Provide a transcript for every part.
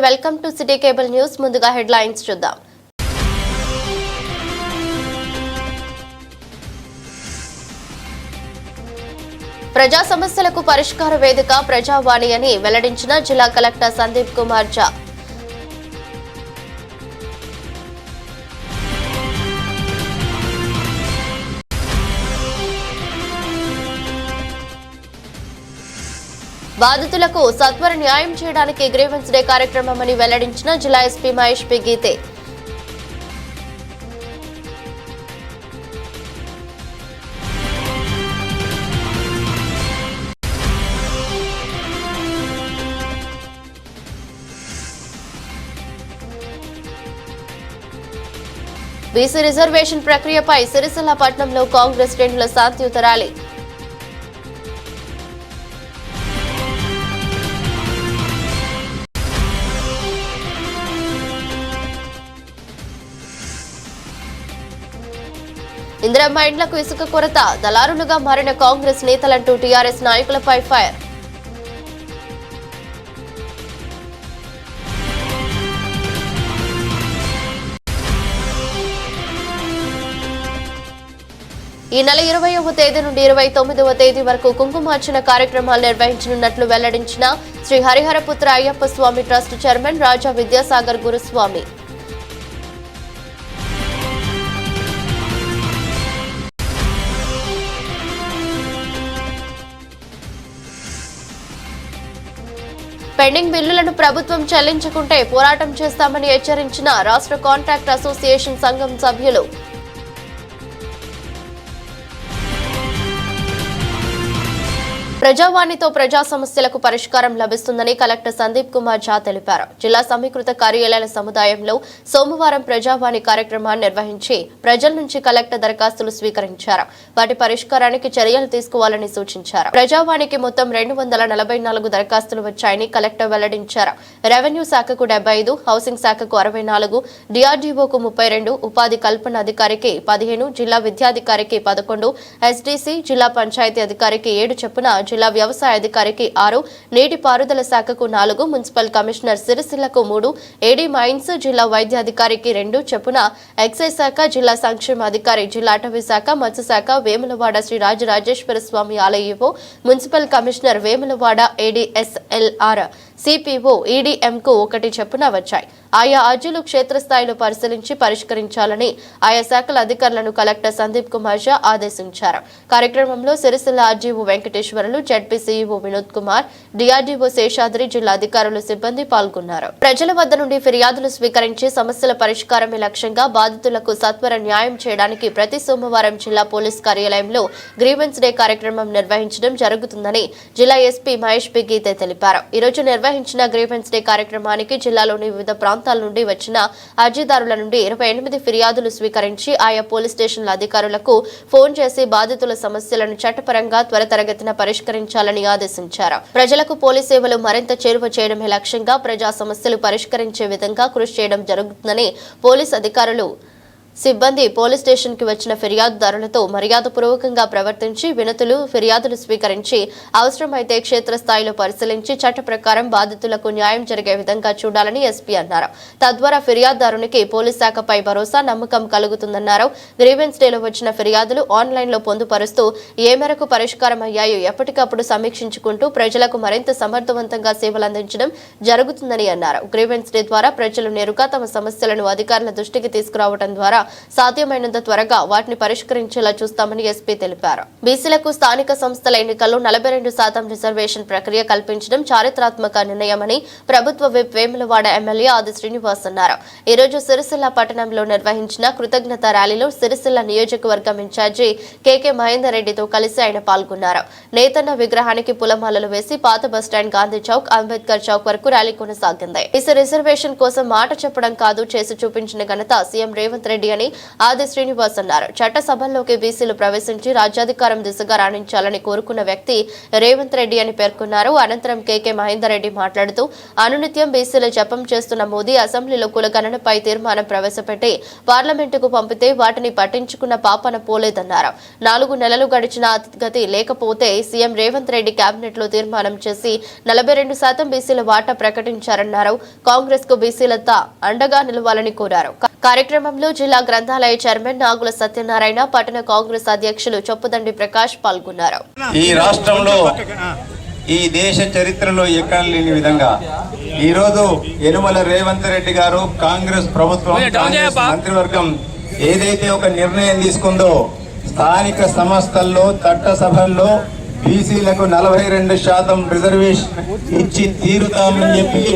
Welcome to city cable news. ముందుగా headlines చూద్దాం. ప్రజా సమస్యలకు పరిష్కార వేదిక ప్రజావాణి అని వెల్లడించిన జిల్లా కలెక్టర్ సందీప్ కుమార్ ఝా. బాధితులకు సత్వర న్యాయం చేయడానికి గ్రీవెన్స్ డే కార్యక్రమమని వెల్లడించిన జిల్లా ఎస్పీ మహేష్ పి గీతే. బీసీ రిజర్వేషన్ ప్రక్రియపై సిరిసిల్ల పట్టణంలో కాంగ్రెస్ శ్రేణుల శాంతియుత ర్యాలీ. ఇందిరమ్మ ఇండ్లకు ఇసుక కొరత, దళారులుగా మారిన కాంగ్రెస్ నేతలంటూ టీఆర్ఎస్ నాయకులపై ఫైర్. ఈ నెల 20వ తేదీ నుండి 29వ తేదీ వరకు కుంకుమార్చన కార్యక్రమాలు నిర్వహించనున్నట్లు వెల్లడించిన శ్రీ హరిహరపుత్ర అయ్యప్ప స్వామి ట్రస్ట్ చైర్మన్ రాజా విద్యాసాగర్ గురుస్వామి. పెండింగ్ బిల్లులను ప్రభుత్వం చెల్లించకుంటే పోరాటం చేస్తామని హెచ్చరించిన రాష్ట్ర కాంట్రాక్ట్ అసోసియేషన్ సంఘం సభ్యులు. ప్రజావాణితో ప్రజా సమస్యలకు పరిష్కారం లభిస్తుందని కలెక్టర్ సందీప్ కుమార్ ఝా తెలిపారు. జిల్లా సమీకృత కార్యాలయాల సముదాయంలో సోమవారం ప్రజావాణి కార్యక్రమాన్ని నిర్వహించి ప్రజల నుంచి కలెక్టర్ దరఖాస్తులు స్వీకరించారు. వాటి పరిష్కారానికి చర్యలు తీసుకోవాలని సూచించారు. ప్రజావాణికి మొత్తం 244 దరఖాస్తులు వచ్చాయని కలెక్టర్ వెల్లడించారు. రెవెన్యూ శాఖకు 75, హౌసింగ్ శాఖకు 64, డిఆర్డీఓకు 32, ఉపాధి కల్పన అధికారికి 15, జిల్లా విద్యాధికారికి 11, ఎస్డీసీ జిల్లా పంచాయతీ అధికారికి 7 చొప్పున, జిల్లా వ్యవసాయ అధికారికి 6, నీటిపారుదల శాఖకు 4, మున్సిపల్ కమిషనర్ సిరిసిల్లకు 3, ఏడీ మైన్స్ జిల్లా వైద్య అధికారికి 2 చొప్పున, ఎక్సైజ్ శాఖ జిల్లా సంక్షేమ అధికారి, జిల్లా అటవీ శాఖ, మత్స్యశాఖ, వేములవాడ శ్రీ రాజరాజేశ్వర స్వామి ఆలయో, మున్సిపల్ కమిషనర్ వేములవాడ ఏడీఎస్ఎల్ఆర్ సిపిఓ ఈడీఎంకు 1 చొప్పున వచ్చాయి. ఆయా అర్జీలు క్షేత్రస్థాయిలో పరిశీలించి పరిష్కరించాలని ఆయా శాఖల అధికారులను కలెక్టర్ సందీప్ కుమార్ ఝా ఆదేశించారు. కార్యక్రమంలో Sircilla RDO Venkateswarlu, ZP CEO Vinod Kumar, DRDO Seshadri, జిల్లా అధికారులు, సిబ్బంది పాల్గొన్నారు. ప్రజల వద్ద నుండి ఫిర్యాదులు స్వీకరించి సమస్యల పరిష్కారమే లక్ష్యంగా బాధితులకు సత్వర న్యాయం చేయడానికి ప్రతి సోమవారం జిల్లా పోలీస్ కార్యాలయంలో గ్రీవెన్స్ డే కార్యక్రమం నిర్వహించడం జరుగుతుందని జిల్లా ఎస్పీ మహేష్ పి గీతే తెలిపారు. ఈ రోజు నిర్వహించిన గ్రీవెన్స్ డే కార్యక్రమానికి జిల్లాలోని వివిధ ప్రాంతాల నుండి వచ్చిన అర్జీదారుల నుండి 28 ఫిర్యాదులు స్వీకరించి ఆయా పోలీస్ స్టేషన్ల అధికారులకు ఫోన్ చేసి బాధితుల సమస్యలను చట్టపరంగా త్వరితగతిన పరిష్కరించాలని ఆదేశించారు. ప్రజలకు పోలీస్ సేవలు మరింత చేరువ చేయడమే లక్ష్యంగా ప్రజా సమస్యలు పరిష్కరించే విధంగా కృషి చేయడం జరుగుతుందని పోలీస్ అధికారులు, సిబ్బంది పోలీస్ స్టేషన్ కి వచ్చిన ఫిర్యాదుదారులతో మర్యాదపూర్వకంగా ప్రవర్తించి వినతులు, ఫిర్యాదులు స్వీకరించి అవసరమైతే క్షేత్రస్థాయిలో పరిశీలించి చట్ట ప్రకారం బాధితులకు న్యాయం జరిగే విధంగా చూడాలని ఎస్పీ అన్నారు. తద్వారా ఫిర్యాదుదారునికి పోలీస్ శాఖపై భరోసా, నమ్మకం కలుగుతుందన్నారు. గ్రీవెన్స్ డేలో వచ్చిన ఫిర్యాదులు ఆన్లైన్లో పొందుపరుస్తూ ఏ మేరకు పరిష్కారం అయ్యాయో ఎప్పటికప్పుడు సమీక్షించుకుంటూ ప్రజలకు మరింత సమర్థవంతంగా సేవలు అందించడం జరుగుతుందని అన్నారు. గ్రీవెన్స్ డే ద్వారా ప్రజలు నేరుగా తమ సమస్యలను అధికారుల దృష్టికి తీసుకురావడం ద్వారా సాధ్యమైనంత త్వరగా వాటిని పరిష్కరించేలా చూస్తామని ఎస్పీ తెలిపారు. బీసీలకు స్థానిక సంస్థల ఎన్నికల్లో 42% రిజర్వేషన్ ప్రక్రియ కల్పించడం చారిత్రాత్మక నిర్ణయమని ప్రభుత్వ విప్ వేములవాడ ఎమ్మెల్యే ఆది శ్రీనివాస్ అన్నారు. ఈ రోజు సిరిసిల్ల పట్టణంలో నిర్వహించిన కృతజ్ఞత ర్యాలీలో సిరిసిల్ల నియోజకవర్గం ఇన్ఛార్జి కేకే మహేందర్ రెడ్డితో కలిసి ఆయన పాల్గొన్నారు. నేతన్న విగ్రహానికి పూలమాలలు వేసి పాత బస్టాండ్, గాంధీ చౌక్, అంబేద్కర్ చౌక్ వరకు ర్యాలీ కొనసాగింది. బీసీ రిజర్వేషన్ కోసం మాట చెప్పడం కాదు, చేసి చూపించిన ఘనత సీఎం రేవంత్ రెడ్డి అని ఆది శ్రీనివాస్ అన్నారు. చట్టసభల్లోకి బీసీలు ప్రవేశించి రాజ్యాధికారం దిశగా రాణించాలని కోరుకున్న వ్యక్తి రేవంత్ రెడ్డి అని పేర్కొన్నారు. అనంతరం కేకే మహేందర్ రెడ్డి మాట్లాడుతూ అనునిత్యం బీసీల జపం చేస్తున్న మోదీ అసెంబ్లీలో కులగణనపై తీర్మానం ప్రవేశపెట్టి పార్లమెంటుకు పంపితే వాటిని పట్టించుకున్న పాపన పోలేదన్నారు. 4 నెలలు గడిచిన గతి లేకపోతే సీఎం రేవంత్ రెడ్డి కేబినెట్ లో తీర్మానం చేసి 42% బీసీల వాటా ప్రకటించారన్నారు. కాంగ్రెస్ కు బీసీలతో అండగా నిలవాలని కోరారు. కార్యక్రమంలో జిల్లా గ్రంథాలయ చైర్మన్ నాగుల సత్యనారాయణ, పట్టణ కాంగ్రెస్ అధ్యక్షులు చొప్పుదండి ప్రకాష్ పాల్గొన్నారు. ఈ రాష్ట్రంలో ఈ దేశ చరిత్రలో ఎక్కడ లేని విధంగా ఈరోజు యనుమల రేవంత్ రెడ్డి గారు కాంగ్రెస్ ప్రభుత్వం కాంగ్రెస్ మంత్రివర్గం ఏదైతే ఒక నిర్ణయం తీసుకుందో స్థానిక సంస్థల్లో చట్టసభల్లో బీసీలకు 42% రిజర్వేషన్ ఇచ్చి తీరుతామని చెప్పి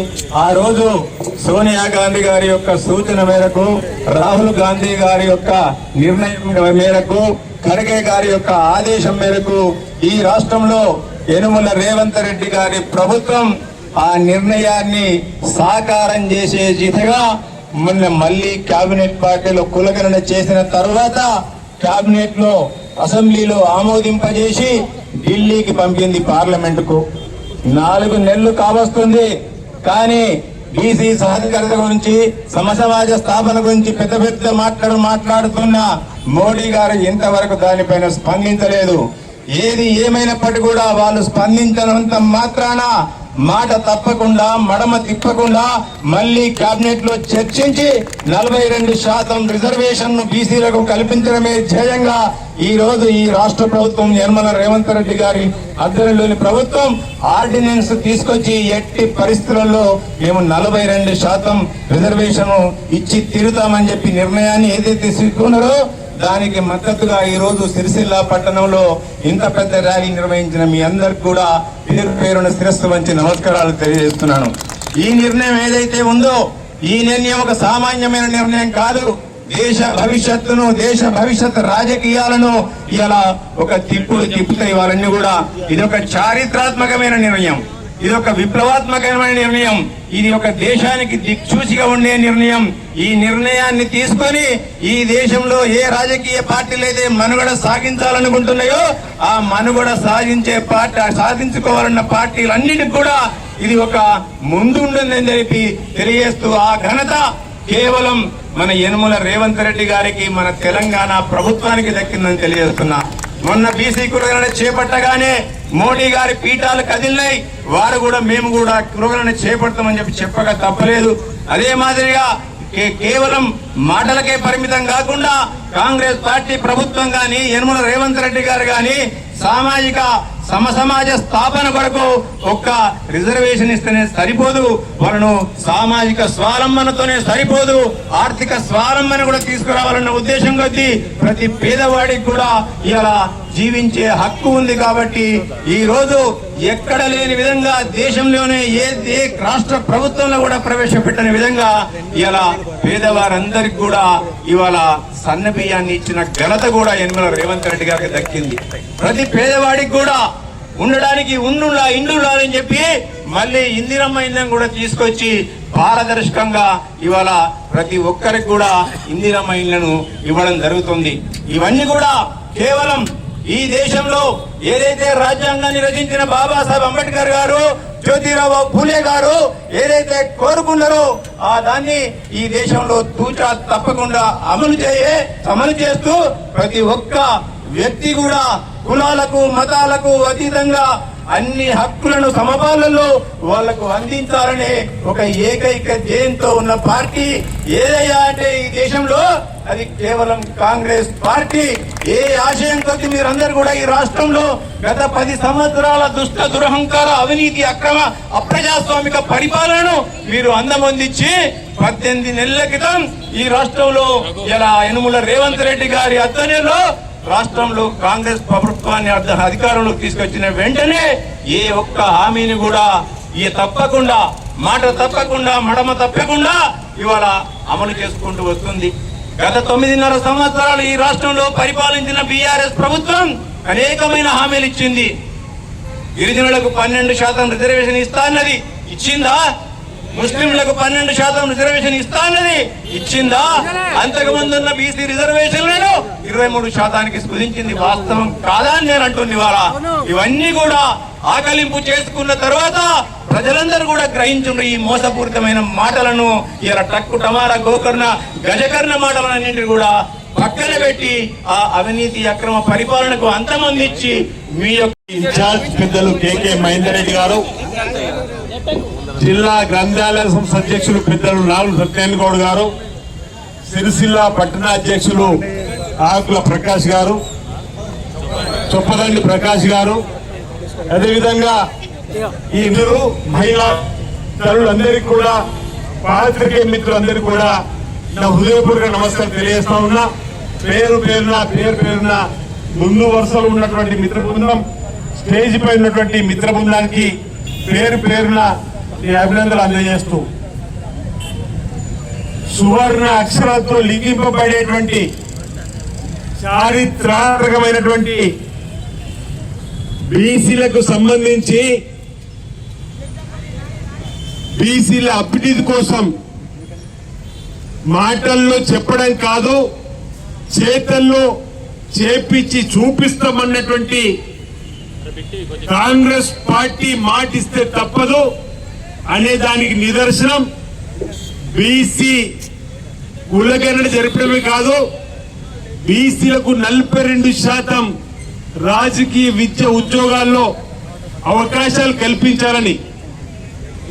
ఆ రోజు సోనియా గాంధీ గారి యొక్క సూచన మేరకు, రాహుల్ గాంధీ గారి యొక్క నిర్ణయం మేరకు, ఖర్గే గారి యొక్క ఆదేశం మేరకు ఈ రాష్ట్రంలో యనుమల రేవంత్ రెడ్డి గారి ప్రభుత్వం ఆ నిర్ణయాన్ని సాకారం చేసే దిశగా మొన్న మళ్ళీ కేబినెట్ పార్టీలో కులగణన చేసిన తర్వాత కేబినెట్ లో అసెంబ్లీలో ఆమోదింపజేసి ఢిల్లీకి పంపింది పార్లమెంటుకు. 4 నెలలు కావస్తుంది. కానీ బీసీ సాధికారత గురించి, సమసమాజ స్థాపన గురించి పెద్ద పెద్ద మాట్లాడుతున్న మోడీ గారు ఇంతవరకు దానిపైన స్పందించలేదు. ఏది ఏమైనప్పటికీ కూడా వాళ్ళు స్పందించినంత మాత్రాన మాట తప్పకుండా, మడమ తిప్పకుండా మళ్ళీ కేబినెట్ లో చర్చించి 42% రిజర్వేషన్ ను బీసీలకు కల్పించడమే ధ్యేయంగా ఈ రోజు ఈ రాష్ట్ర ప్రభుత్వం యనుమల రేవంత్ రెడ్డి గారి ఆధ్వర్యంలోని ప్రభుత్వం ఆర్డినెన్స్ తీసుకొచ్చి ఎట్టి పరిస్థితులలో మేము 42% రిజర్వేషన్ ఇచ్చి తీరుతామని చెప్పి నిర్ణయాన్ని ఏదైతే తీసుకున్నారో దానికి మద్దతుగా ఈ రోజు సిరిసిల్ల పట్టణంలో ఇంత పెద్ద ర్యాలీ నిర్వహించిన మీ అందరికి కూడా పేరు పేరున శిరస్సు వంచి నమస్కారాలు తెలియజేస్తున్నాను. ఈ నిర్ణయం ఏదైతే ఉందో ఈ నిర్ణయం ఒక సామాన్యమైన నిర్ణయం కాదు. దేశ భవిష్యత్తును, దేశ భవిష్యత్ రాజకీయాలను ఇలా ఒక తిప్పుతాయి వాళ్ళన్నీ కూడా. ఇది ఒక చారిత్రాత్మకమైన నిర్ణయం, ఇది ఒక విప్లవాత్మకమైన నిర్ణయం, ఇది ఒక దేశానికి దిక్సూచిగా ఉండే నిర్ణయం. ఈ నిర్ణయాన్ని తీసుకొని ఈ దేశంలో ఏ రాజకీయ పార్టీలు అయితే మనుగడ సాగించాలనుకుంటున్నాయో ఆ మనుగడ సాధించుకోవాలన్న పార్టీలన్నిటికి కూడా ఇది ఒక ముందుంటుందని చెప్పి తెలియజేస్తూ ఆ ఘనత కేవలం మన యనుమల రేవంత్ రెడ్డి గారికి, మన తెలంగాణ ప్రభుత్వానికి దక్కిందని తెలియజేస్తున్నా. మొన్న బీసీ కులగణన చేపట్టగానే మోడీ గారి పీఠాలు కదిలినాయి. వారు కూడా మేము కూడా కులగణన చేపడతామని చెప్పి చెప్పక తప్పలేదు. అదే మాదిరిగా కేవలం మాటలకే పరిమితం కాకుండా కాంగ్రెస్ పార్టీ ప్రభుత్వం గాని, యనుమల రేవంత్ రెడ్డి గారు గాని సామాజిక సమసమాజ స్థాపన కొరకు ఒక్క రిజర్వేషన్ ఇస్తేనే సరిపోదు, వాళ్ళను సామాజిక స్వావలంబనతోనే సరిపోదు, ఆర్థిక స్వావలంబన కూడా తీసుకురావాలన్న ఉద్దేశం కొద్దీ ప్రతి పేదవాడికి కూడా ఇలా జీవించే హక్కు ఉంది. కాబట్టి ఈ రోజు ఎక్కడ లేని విధంగా దేశంలోనే ఏ రాష్ట్ర ప్రభుత్వంలో కూడా ప్రవేశపెట్టని విధంగా ఇలా పేదవారందరికి కూడా ఇవాళ సన్న బియ్యాన్ని ఇచ్చిన ఘనత కూడా యనుమల రేవంత్ రెడ్డి గారికి దక్కింది. ప్రతి పేదవాడికి కూడా ఉండడానికి ఇండ్లు అని చెప్పి మళ్ళీ ఇందిరమ్మ ఇండ్లను కూడా తీసుకొచ్చి పారదర్శకంగా ఇవాళ ప్రతి ఒక్కరికి కూడా ఇందిరమ్మ ఇండ్లను ఇవ్వడం జరుగుతుంది. ఇవన్నీ కూడా కేవలం ఈ దేశంలో ఏదైతే రాజ్యాంగాన్ని రచించిన బాబాసాహెబ్ అంబేద్కర్ గారు, జ్యోతిరావు ఫూలే గారు ఏదైతే కోరుకున్నారో ఆ దాన్ని ఈ దేశంలో తూచా తప్పకుండా అమలు చేస్తూ ప్రతి ఒక్క వ్యక్తి కూడా కులాలకు, మతాలకు అతీతంగా అన్ని హక్కులను సమపాలనలో వాళ్లకు అందించాలనే ఒక ఏకైక ధ్యేయంతో ఉన్న పార్టీ ఏదయ్యా అంటే ఈ దేశంలో అది కేవలం కాంగ్రెస్ పార్టీ. ఏ ఆశయం కొద్ది మీరందరూ కూడా ఈ రాష్ట్రంలో గత 10 సంవత్సరాల దుష్ట దురహంకార అవినీతి అక్రమ అప్రజాస్వామిక పరిపాలనను మీరు అందమొందించి 18 నెలల క్రితం ఈ రాష్ట్రంలో ఇలా యనుమల రేవంత్ రెడ్డి గారి ఆధ్వర్యంలో రాష్ట్రంలో కాంగ్రెస్ ప్రభుత్వాన్ని అధికారంలోకి తీసుకొచ్చిన వెంటనే ఏ ఒక్క హామీని కూడా తప్పకుండా, మాట తప్పకుండా, మడమ తప్పకుండా ఇవాళ అమలు చేసుకుంటూ వస్తుంది. గత 9.5 సంవత్సరాలు ఈ రాష్ట్రంలో పరిపాలించిన బీఆర్ఎస్ ప్రభుత్వం అనేకమైన హామీలు ఇచ్చింది. గిరిజనులకు 12% రిజర్వేషన్ ఇస్తా అన్నది ఇచ్చిందా? ముస్లింలకు 12% రిజర్వేషన్ ఇస్తా అన్నది ఇచ్చిందా? అంతకు ముందున్న బీసీ రిజర్వేషన్లను 23%కి కుదించింది వాస్తవం కాదా అని నేను అంటుంది. ఇవాళ ఇవన్నీ కూడా ఆకలింపు చేసుకున్న తర్వాత ప్రజలందరూ కూడా గ్రహించుండ్రు ఈ మోసపూరితమైన మాటలను. ఇలా టక్కు టమారా గోకర్ణ గజకర్ణ మాటలన్నింటినీ కూడా పక్కన పెట్టి ఆ అవినీతి అక్రమ పరిపాలనకు అంతమందించి మీ యొక్క ఇన్ఛార్జ్ పెద్దలు కేకే మహేందర్ రెడ్డి గారు, జిల్లా గ్రంథాలయ సంస్థ అధ్యక్షులు పెద్దలు నాలుగు సత్యాన్ని గౌడ్ గారు, సిరిసిల్ల పట్టణ అధ్యక్షులు ఆకుల ప్రకాష్ గారు, చొప్పదండి ప్రకాష్ గారు, అదేవిధంగా ఈ ఇద్దరు మహిళా తల్లులందరికీ కూడా, పాత్రికేయ మిత్రులందరికీ కూడా నా హృదయపూర్వక నమస్కారం తెలియజేస్తా ఉన్నా. పేరు పేరున ముందు వరుసలో ఉన్నటువంటి మిత్ర బృందం, స్టేజ్ పై ఉన్నటువంటి మిత్ర బృందానికి పేరున అభినందనలు అందజేస్తూ, సువర్ణ అక్షరాలతో లిఖింపబడేటువంటి చారిత్రాత్మకమైనటువంటి బీసీలకు సంబంధించి బీసీల అభివృద్ధి కోసం మాటల్లో చెప్పడం కాదు, చేతల్లో చేపించి చూపిస్తామన్నటువంటి కాంగ్రెస్ పార్టీ మాటిస్తే తప్పదు అనే దానికి నిదర్శనం బీసీ కులగణన జరపడమే కాదు, బీసీలకు 42% రాజకీయ విద్య ఉద్యోగాల్లో అవకాశాలు కల్పించాలని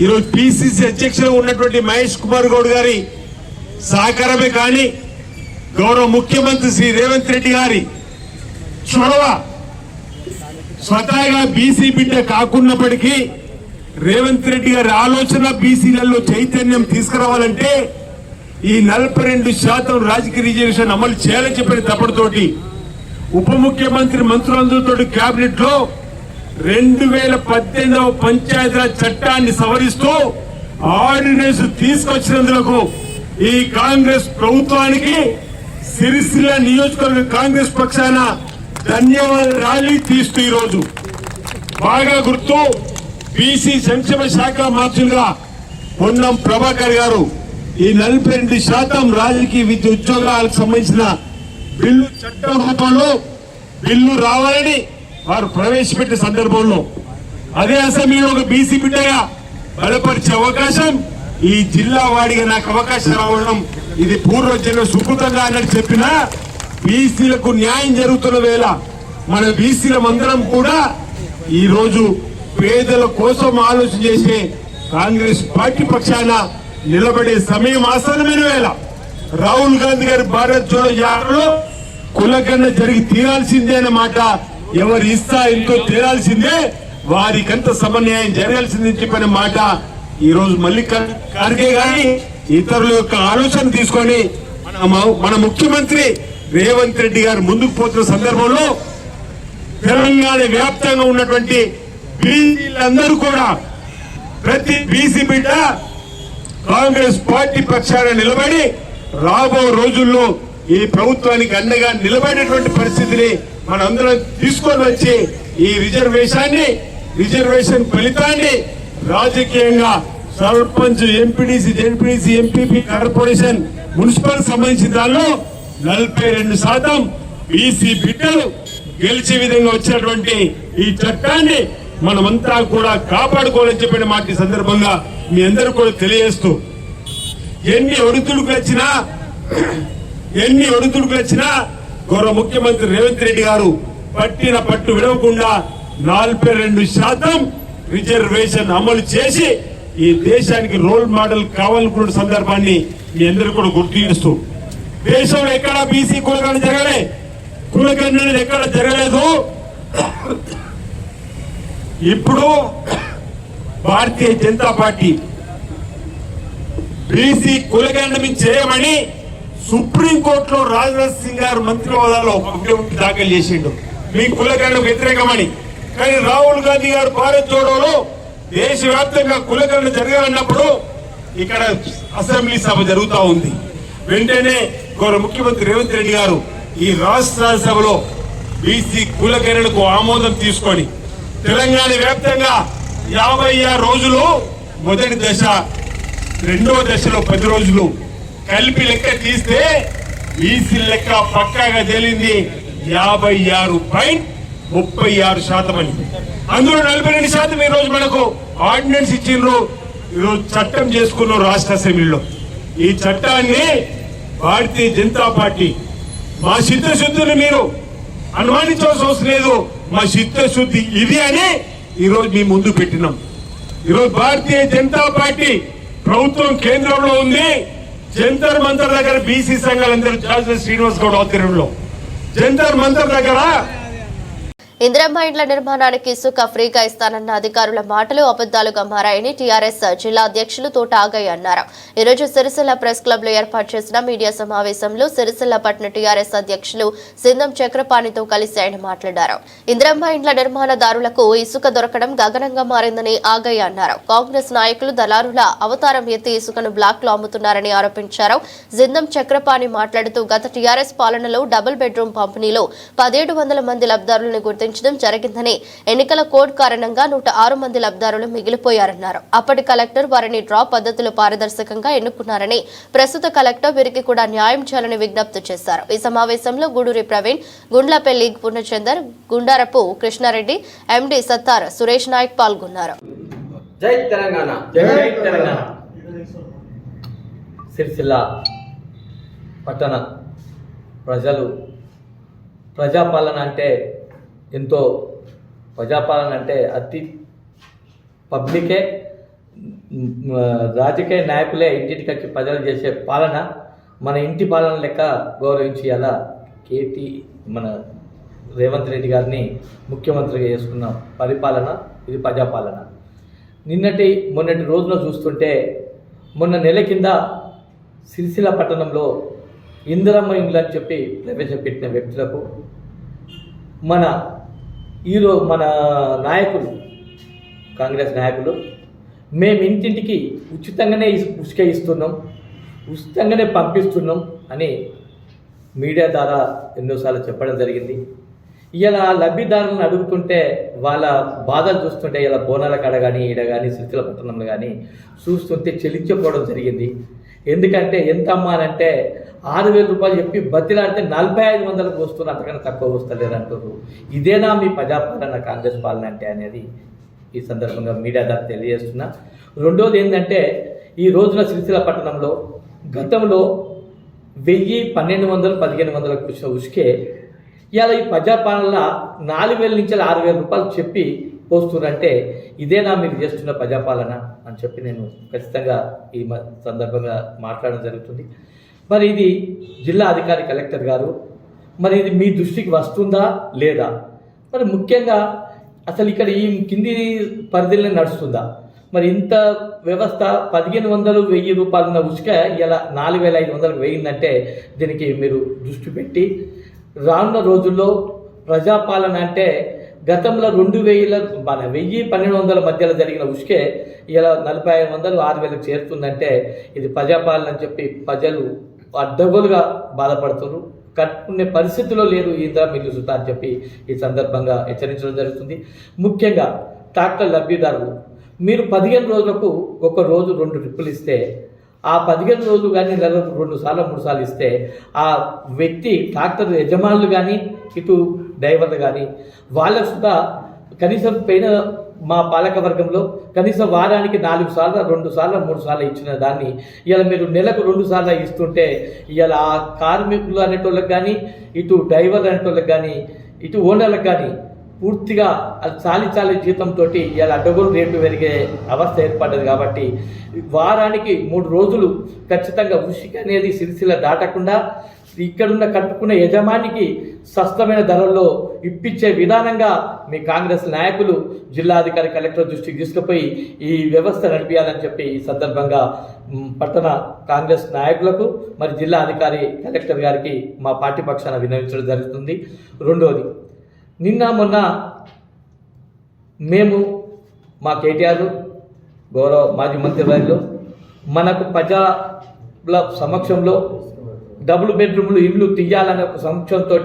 ఈరోజు పిసిసి అధ్యక్షులు ఉన్నటువంటి మహేష్ కుమార్ గౌడ్ గారి సహకారమే కానీ, గౌరవ ముఖ్యమంత్రి శ్రీ రేవంత్ రెడ్డి గారి చొరవ, స్వతహాగా బీసీ బిడ్డ కాకున్నప్పటికీ రేవంత్ రెడ్డి గారి ఆలోచన బీసీలలో చైతన్యం తీసుకురావాలంటే ఈ 42% రాజకీయ రిజర్వేషన్ అమలు చేయాలని చెప్పిన తప్పటితోటి ఉప ముఖ్యమంత్రి మంత్రులందరితో కేబినెట్ లో 2018 పంచాయతీరాజ్ చట్టాన్ని సవరిస్తూ ఆర్డినెన్స్ తీసుకొచ్చినందుకు ఈ కాంగ్రెస్ ప్రభుత్వానికి సిరిసిల్ల నియోజకవర్గ కాంగ్రెస్ పక్షాన ధన్యవాదాలు ర్యాలీ తీస్తూ ఈరోజు బాగా గుర్తు, బీసీ సంక్షేమ శాఖ మంత్రులుగా పొన్నం ప్రభాకర్ గారు ఈ 42% రాజకీయ విద్య ఉద్యోగాలకు సంబంధించిన బిల్లు చట్టం రూపంలో బిల్లు రావాలని వారు ప్రవేశపెట్టిన సందర్భంలో అదే అసెంబ్లీలో ఒక బీసీ బిడ్డగా బలపరిచే అవకాశం, ఈ జిల్లా వాడిగా నాకు అవకాశం రావడం ఇది పూర్వజన్మ సుకృతంగా అన్నట్టు చెప్పినా, బీసీలకు న్యాయం జరుగుతున్న వేళ మన బీసీలమందరం కూడా ఈ రోజు పేదల కోసం ఆలోచన చేసే కాంగ్రెస్ పార్టీ పక్షాన నిలబడే సమయం ఆసన్నమైన వేళ రాహుల్ గాంధీ గారి భారత్ జోడో యాత్రలో కులగణన జరిగి తీరాల్సిందే అన్న మాట, ఎవరు ఇస్తా ఎంతో తీరాల్సిందే, వారికంత సమన్యాయం జరగాల్సిందని చెప్పిన మాట ఈ రోజు మల్లికార్జున ఖార్గే గారి ఇతరుల యొక్క ఆలోచన తీసుకొని మన ముఖ్యమంత్రి రేవంత్ రెడ్డి గారు ముందుకు పోతున్న సందర్భంలో తెలంగాణ వ్యాప్తంగా ఉన్నటువంటి బీసీలందరూ కూడా ప్రతి బీసీ బిడ్డ కాంగ్రెస్ పార్టీ పక్షాన నిలబడి రాబో రోజుల్లో ఈ ప్రభుత్వానికి అండగా నిలబడేటువంటి పరిస్థితిని మనందరం తీసుకొని వచ్చి ఈ రిజర్వేషన్ ఫలితాన్ని రాజకీయంగా sarpanch, MPDC, ZPDC, MPP, corporation, municipal సంబంధించిన దానిలో 42% బీసీ బిడ్డలు గెలిచే విధంగా వచ్చినటువంటి ఈ చట్టాన్ని మనమంతా కూడా కాపాడుకోవాలని చెప్పిన మాట ఈ సందర్భంగా మీ అందరూ కూడా తెలియజేస్తూ, ఎన్ని ఒడిదుడుకులు వచ్చినా గౌరవ ముఖ్యమంత్రి రేవంత్ రెడ్డి గారు పట్టిన పట్టు విడవకుండా 42% రిజర్వేషన్ అమలు చేసి ఈ దేశానికి రోల్ మోడల్ కావాలనుకున్న సందర్భాన్ని మీ అందరూ కూడా గుర్తు చేస్తూ, దేశంలో ఎక్కడ బీసీ కులగణన జరగలే, కులగణన ఎక్కడ జరగలేదు. ఇప్పుడు భారతీయ జనతా పార్టీ బీసీ కులగణన చేయమని సుప్రీంకోర్టులో రాజ్నాథ్ సింగ్ గారు మంత్రి హోదాలో దాఖలు చేసిండు, మీ కులగణనకు వ్యతిరేకమని. కానీ రాహుల్ గాంధీ గారు భారత్ జోడోలో దేశవ్యాప్తంగా కులగణన జరగాలన్నప్పుడు ఇక్కడ అసెంబ్లీ సభ జరుగుతూ ఉంది. వెంటనే గౌరవ ముఖ్యమంత్రి రేవంత్ రెడ్డి గారు ఈ రాష్ట్ర సభలో బీసీ కులగణనకు ఆమోదం తీసుకొని తెలంగాణ వ్యాప్తంగా 56 రోజులు మొదటి దశ రెండో దశలో 10 రోజులు కలిపి లెక్క తీస్తే బీసీ లెక్క పక్కాగా తేలింది 56.36% అని. అందులో 42% ఈ రోజు మనకు ఆర్డినెన్స్ ఇచ్చిండ్రు. ఈరోజు చట్టం చేసుకున్నారు రాష్ట్ర అసెంబ్లీలో. ఈ చట్టాన్ని భారతీయ జనతా పార్టీ మా చిత్తశుద్ధిని మీరు అనుమానించవలసిన అవసరం లేదు. మా చిత్తశుద్ధి ఇది అని ఈరోజు మీ ముందు పెట్టినాం. ఈరోజు భారతీయ జనతా పార్టీ ప్రభుత్వం కేంద్రంలో ఉంది. జంతర్ మంతర్ దగ్గర బీసీ సంఘాలందరూ జార్జి శ్రీనివాస్ గౌడ్ ఆధ్వర్యంలో జంతర్ మంతర్ దగ్గర ఇందిరమ్మ ఇండ్ల నిర్మాణానికి ఇసుక ఫ్రీగా ఇస్తానన్న అధికారుల మాటలు అబద్దాలుగా మారాయని టీఆర్ఎస్ జిల్లా అధ్యక్షులు తోట ఆగయ్య అన్నారు. ఈరోజు సిరిసిల్ల ప్రెస్ క్లబ్ లో ఏర్పాటు చేసిన మీడియా సమావేశంలో సిరిసిల్ల పట్టణ టీఆర్ఎస్ అధ్యక్షులు సిందం చక్రపాణితో కలిసి ఆయన మాట్లాడారు. ఇందిరమ్మ ఇండ్ల నిర్మాణదారులకు ఇసుక దొరకడం గగనంగా మారిందని ఆగయ్య అన్నారు. కాంగ్రెస్ నాయకులు దళారుల అవతారం ఎత్తి ఇసుకను బ్లాక్ లో అమ్ముతున్నారని ఆరోపించారు. సిందం చక్రపాణి మాట్లాడుతూ గత టీఆర్ఎస్ పాలనలో డబుల్ బెడ్రూమ్ పంపిణీలో 1700 మంది లబ్ధారులను గుర్తించడం జరిగిందని, ఎన్నికల కోడ్ కారణంగా 106 మంది లబ్ధారులు మిగిలిపోయారన్నారు. అప్పటి కలెక్టర్ వారిని డ్రా పద్ధతిలో పారదర్శకంగా ఎన్నుకున్నారని, ప్రస్తుత కలెక్టర్ వీరికి కూడా న్యాయం చేయాలని విజ్ఞప్తి చేశారు. ఈ సమావేశంలో గూడూరి ప్రవీణ్, గుండ్లపల్లి పూర్ణచందర్, గుండారపు కృష్ణారెడ్డి, ఎండి సత్తార్, సురేష్ నాయక్ పాల్గొన్నారు. జై తెలంగాణ, జై తెలంగాణ. సిరిసిల్ల పట్టణ ప్రజలు ప్రజాపాలన అంటే ఎంతో, ప్రజాపాలన అంటే అతి పబ్లికే, రాజకీయ నాయకులే ఇంటికి వచ్చి ప్రజలు చేసే పాలన మన ఇంటి పాలన లెక్క గౌరవించి అలా మన రేవంత్ రెడ్డి గారిని ముఖ్యమంత్రిగా చేసుకున్న పరిపాలన ఇది ప్రజాపాలన. మొన్నటి రోజున చూస్తుంటే మొన్న నెల కింద సిరిసిల్ల పట్టణంలో ఇందిరమ్మ ఇండ్లు అని చెప్పి ప్రవేశపెట్టిన వ్యక్తులకు మన నాయకులు, కాంగ్రెస్ నాయకులు, మేము ఇంటింటికి ఉచితంగానే ఉసుక ఇస్తున్నాం, ఉచితంగానే పంపిస్తున్నాం అని మీడియా ద్వారా ఎన్నోసార్లు చెప్పడం జరిగింది. ఇలా లబ్ధిదారులను అడుగుతుంటే వాళ్ళ బాధలు చూస్తుంటే ఇలా బోనాల కాడ కానీ ఈడ కానీ సిరిసిల్ల పట్టణంలో కానీ చూస్తుంటే చెల్లించకపోవడం జరిగింది. ఎందుకంటే ఎంత అమ్మానంటే 6,000 రూపాయలు చెప్పి బతిలాడితే 4,500కు వస్తున్నారు, అంతకన్నా తక్కువ వస్తలేరు అంటారు. ఇదేనా మీ ప్రజాపాలన, కాంగ్రెస్ పాలన అంటే అనేది ఈ సందర్భంగా మీడియా ద్వారా తెలియజేస్తున్నా. రెండోది ఏంటంటే ఈ రోజున సిరిసిల్ల పట్టణంలో గతంలో 1000, 1200, 1500కు వచ్చిన ఉసుకే ఇలా ఈ ప్రజాపాలన 4,000 నుంచి 6,000 రూపాయలు చెప్పి పోస్తున్నారంటే ఇదేనా మీరు చేస్తున్న ప్రజాపాలన అని చెప్పి నేను ఖచ్చితంగా ఈ సందర్భంగా మాట్లాడడం జరుగుతుంది. మరి ఇది జిల్లా అధికారి కలెక్టర్ గారు, మరి ఇది మీ దృష్టికి వస్తుందా లేదా? మరి ముఖ్యంగా అసలు ఇక్కడ ఈ కింది పరిధిలో నడుస్తుందా? మరి ఇంత వ్యవస్థ 1500, 1000 రూపాయలు ఉన్న ఉసుక ఇలా 4,500కు వేయిందంటే దీనికి మీరు దృష్టి పెట్టి రానున్న రోజుల్లో ప్రజాపాలన అంటే గతంలో 2,000, 1,000-1,200 మధ్యలో జరిగిన ఉసుకే ఇలా 4,500, 6,000కు చేరుతుందంటే ఇది ప్రజాపాలన అని చెప్పి ప్రజలు అడ్డగోలుగా బాధపడుతున్నారు. కట్టుకునే పరిస్థితిలో లేరు ఈ ఇందిరమ్మ సుతా అని చెప్పి ఈ సందర్భంగా హెచ్చరించడం జరుగుతుంది. ముఖ్యంగా ట్రాక్టర్ లబ్ధిదారులు, మీరు 15 రోజులకు ఒక రోజు 2 ట్రిప్పులు ఇస్తే, ఆ 15 రోజులు కానీ నెలకు 2 సార్లు 3 సార్లు ఇస్తే ఆ వ్యక్తి ట్రాక్టర్ యజమానులు కానీ ఇటు డ్రైవర్లు కానీ వాళ్ళకు సుతా కనీసం పైన మా పాలక వర్గంలో కనీసం వారానికి 4 సార్లు 2 సార్లు 3 సార్లు ఇచ్చిన దాన్ని ఇలా మీరు నెలకు 2 సార్లు ఇస్తుంటే ఇలా ఆ కార్మికులు అనేటోళ్ళకి కానీ ఇటు డ్రైవర్లు అనేటోళ్ళకి కానీ ఇటు ఓనర్లకు కానీ పూర్తిగా చాలి జీతంతో ఇలా అడ్డగోలు రేటు పెరిగే అవస్థ ఏర్పడ్డది. కాబట్టి వారానికి 3 రోజులు ఖచ్చితంగా ఉసుక అనేది సిరిసిల్ల దాటకుండా ఇక్కడున్న కట్టుకున్న యజమానికి సస్తమైన ధరల్లో ఇప్పించే విధానంగా మీ కాంగ్రెస్ నాయకులు జిల్లాధికారి కలెక్టర్ దృష్టికి తీసుకుపోయి ఈ వ్యవస్థ నడిపించాలని చెప్పి ఈ సందర్భంగా పట్టణ కాంగ్రెస్ నాయకులకు మరి జిల్లా అధికారి కలెక్టర్ గారికి మా పార్టీ పక్షాన విన్నవించడం జరుగుతుంది. రెండోది, నిన్న మొన్న మేము మా కేటీఆర్ గౌరవ మాజీ మంత్రివర్యులు మనకు ప్రజల సమక్షంలో డబుల్ బెడ్రూమ్లు ఇల్లు తీయాలనే ఒక సమక్షంతో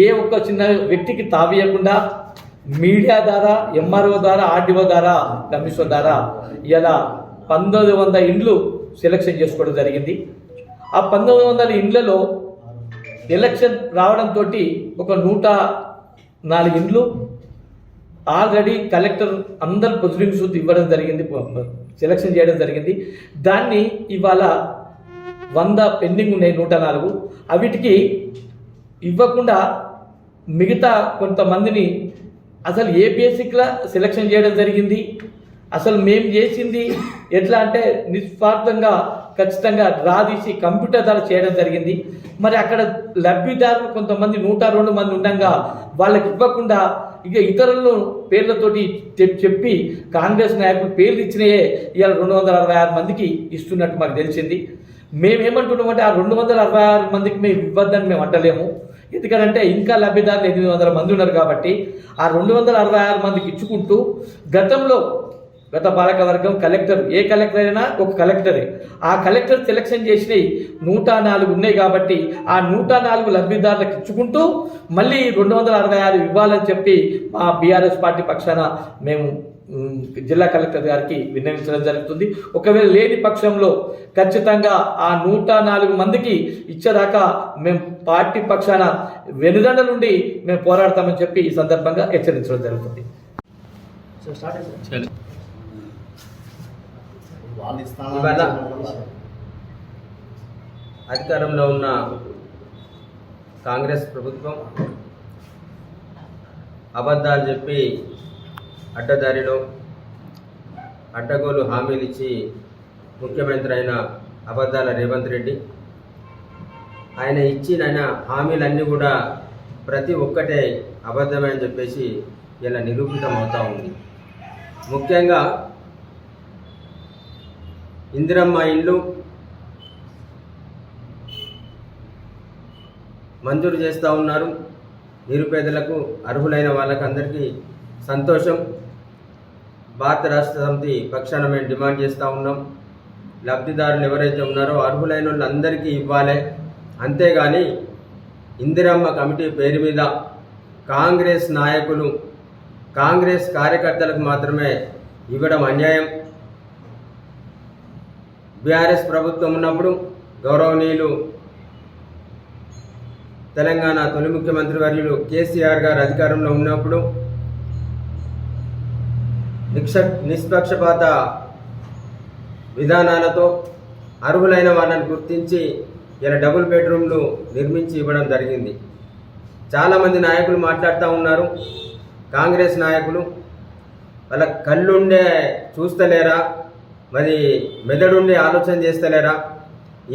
ఏ ఒక్క చిన్న వ్యక్తికి తావీయకుండా మీడియా ద్వారా, ఎంఆర్ఓ ద్వారా, ఆర్డీఓ ద్వారా, కమిషనర్ ద్వారా ఇలా 1900 ఇండ్లు సెలక్షన్ చేసుకోవడం జరిగింది. ఆ 1900 ఇండ్లలో ఎలక్షన్ రావడంతో ఒక 104 ఇండ్లు ఆల్రెడీ కలెక్టర్ అందరు ప్రొసీడింగ్స్ ఇవ్వడం జరిగింది, సెలక్షన్ చేయడం జరిగింది. దాన్ని ఇవాళ 100 పెండింగ్ ఉన్నాయి, 104. అవిటికి ఇవ్వకుండా మిగతా కొంతమందిని అసలు ఏ బేసిక్లా సెలక్షన్ చేయడం జరిగింది. అసలు మేము చేసింది ఎట్లా అంటే నిస్వార్థంగా ఖచ్చితంగా డ్రా తీసి కంప్యూటర్ ద్వారా చేయడం జరిగింది. మరి అక్కడ లబ్ధిదారులు కొంతమంది 102 మంది ఉండగా వాళ్ళకి ఇవ్వకుండా ఇక ఇతరులను పేర్లతోటి చెప్పి కాంగ్రెస్ నాయకులు పేర్లు ఇచ్చినాయే ఇవాళ 266 మందికి ఇస్తున్నట్టు మాకు తెలిసింది. మేమేమంటున్నామంటే ఆ 266 మందికి మేము ఇవ్వద్దని మేము అంటలేము. ఎందుకంటే ఇంకా లబ్ధిదారులు 800 మంది ఉన్నారు కాబట్టి ఆ 266 మందికి ఇచ్చుకుంటూ గత పాలకవర్గం కలెక్టర్, ఏ కలెక్టర్ అయినా ఒక కలెక్టరే, ఆ కలెక్టర్ సెలక్షన్ చేసినవి 104 ఉన్నాయి కాబట్టి ఆ 104 లబ్ధిదారులకు ఇచ్చుకుంటూ మళ్ళీ 266 ఇవ్వాలని చెప్పి మా బీఆర్ఎస్ పార్టీ పక్షాన మేము జిల్లా కలెక్టర్ గారికి విన్నవించడం జరుగుతుంది. ఒకవేళ లేని పక్షంలో ఖచ్చితంగా ఆ 104 మందికి ఇచ్చేదాకా మేము పార్టీ పక్షాన వెనుదండ నుండి మేము పోరాడతామని చెప్పి ఈ సందర్భంగా హెచ్చరించడం జరుగుతుంది. ఇవాళ అధికారంలో ఉన్న కాంగ్రెస్ ప్రభుత్వం అబద్ధాలు చెప్పి అడ్డదారిలో అడ్డగోలు హామీలు ఇచ్చి ముఖ్యమంత్రి అయిన అబద్ధాల రేవంత్ రెడ్డి ఆయన ఇచ్చిన హామీలన్నీ కూడా ప్రతి ఒక్కటే అబద్ధమే అని చెప్పేసి ఇలా నిరూపితం అవుతూ ఉంది. ముఖ్యంగా ఇందిరమ్మ ఇండ్లు మంజూరు చేస్తూ ఉన్నారు. నిరుపేదలకు, అర్హులైన వాళ్ళకందరికీ సంతోషం. భారత రాష్ట్ర సమితి పక్షాన మేము డిమాండ్ చేస్తూ ఉన్నాం, లబ్ధిదారులు ఎవరైతే ఉన్నారో అర్హులైన వాళ్ళందరికీ ఇవ్వాలి. అంతేగాని ఇందిరమ్మ కమిటీ పేరు మీద కాంగ్రెస్ నాయకులు, కాంగ్రెస్ కార్యకర్తలకు మాత్రమే ఇవ్వడం అన్యాయం. బీఆర్ఎస్ ప్రభుత్వం ఉన్నప్పుడు గౌరవనీయులు తెలంగాణ తొలి ముఖ్యమంత్రి వర్యులు కేసీఆర్ గారు అధికారంలో ఉన్నప్పుడు నిష్పక్షపాత విధానాలతో అర్హులైన వాళ్ళని గుర్తించి ఇలా డబుల్ బెడ్రూమ్లు నిర్మించి ఇవ్వడం జరిగింది. చాలామంది నాయకులు మాట్లాడుతూ ఉన్నారు, కాంగ్రెస్ నాయకులు వాళ్ళ కళ్ళుండే చూస్తలేరా, మరి మెదడుండి ఆలోచన చేస్తలేరా.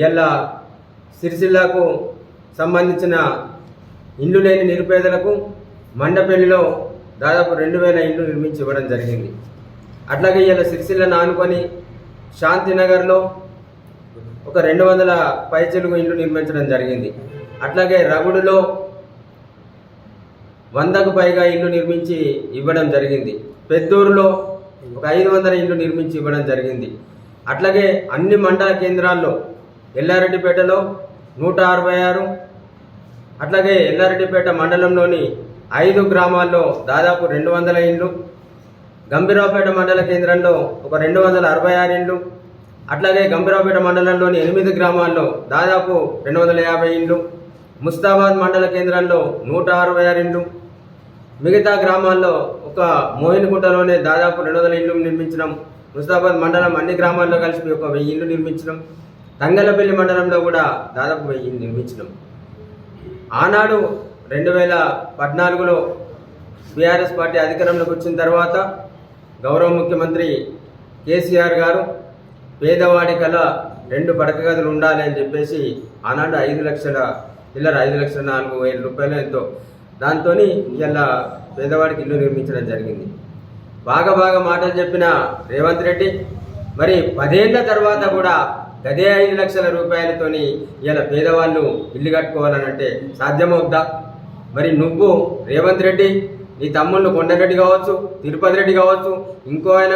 ఇలా సిరిసిల్లకు సంబంధించిన ఇండ్లు లేని నిరుపేదలకు మండపల్లిలో దాదాపు 2000 ఇండ్లు నిర్మించి ఇవ్వడం జరిగింది. అట్లాగే ఇలా సిరిసిల్లను ఆనుకొని శాంతినగర్లో ఒక 200 పైచిలుగు ఇండ్లు నిర్మించడం జరిగింది. అట్లాగే రగుడులో 100కు పైగా ఇండ్లు నిర్మించి ఇవ్వడం జరిగింది. పెద్దూరులో ఒక 500 ఇండ్లు నిర్మించి ఇవ్వడం జరిగింది. అట్లాగే అన్ని మండల కేంద్రాల్లో ఎల్లారెడ్డిపేటలో 166, అట్లాగే ఎల్లారెడ్డిపేట మండలంలోని 5 గ్రామాల్లో దాదాపు 200 ఇండ్లు, గంభీరావుపేట మండల కేంద్రంలో ఒక 266 ఇండ్లు, అట్లాగే గంభీరావుపేట మండలంలోని 8 గ్రామాల్లో దాదాపు 250 ఇండ్లు, ముస్తాబాద్ మండల కేంద్రంలో 166 ఇండ్లు, మిగతా గ్రామాల్లో ఒక మోహిన్గుంటలోనే దాదాపు 200 ఇండ్లు నిర్మించడం, ముస్తాబాద్ మండలం అన్ని గ్రామాల్లో కలిసి ఒక 1000 ఇండ్లు నిర్మించడం, తంగలపల్లి మండలంలో కూడా దాదాపు 1000 ఇండ్లు నిర్మించడం. ఆనాడు 2014లో బీఆర్ఎస్ పార్టీ అధికారంలోకి వచ్చిన తర్వాత గౌరవ ముఖ్యమంత్రి కేసీఆర్ గారు పేదవాడి కల 2 పడక గదులు ఉండాలి అని చెప్పేసి ఆనాడు 5 లక్షల 5,04,000 రూపాయలు ఎంతో దాంతో ఇలా పేదవాడికి ఇల్లు నిర్మించడం జరిగింది. బాగా మాటలు చెప్పిన రేవంత్ రెడ్డి మరి 10 ఏళ్ల తర్వాత కూడా గదే 5 లక్షల రూపాయలతోని ఇలా పేదవాళ్ళు ఇల్లు కట్టుకోవాలనంటే సాధ్యమవుద్దా? మరి నువ్వు రేవంత్ రెడ్డి, నీ తమ్ముళ్ళు కొండరెడ్డి కావచ్చు, తిరుపతి రెడ్డి కావచ్చు, ఇంకో ఆయన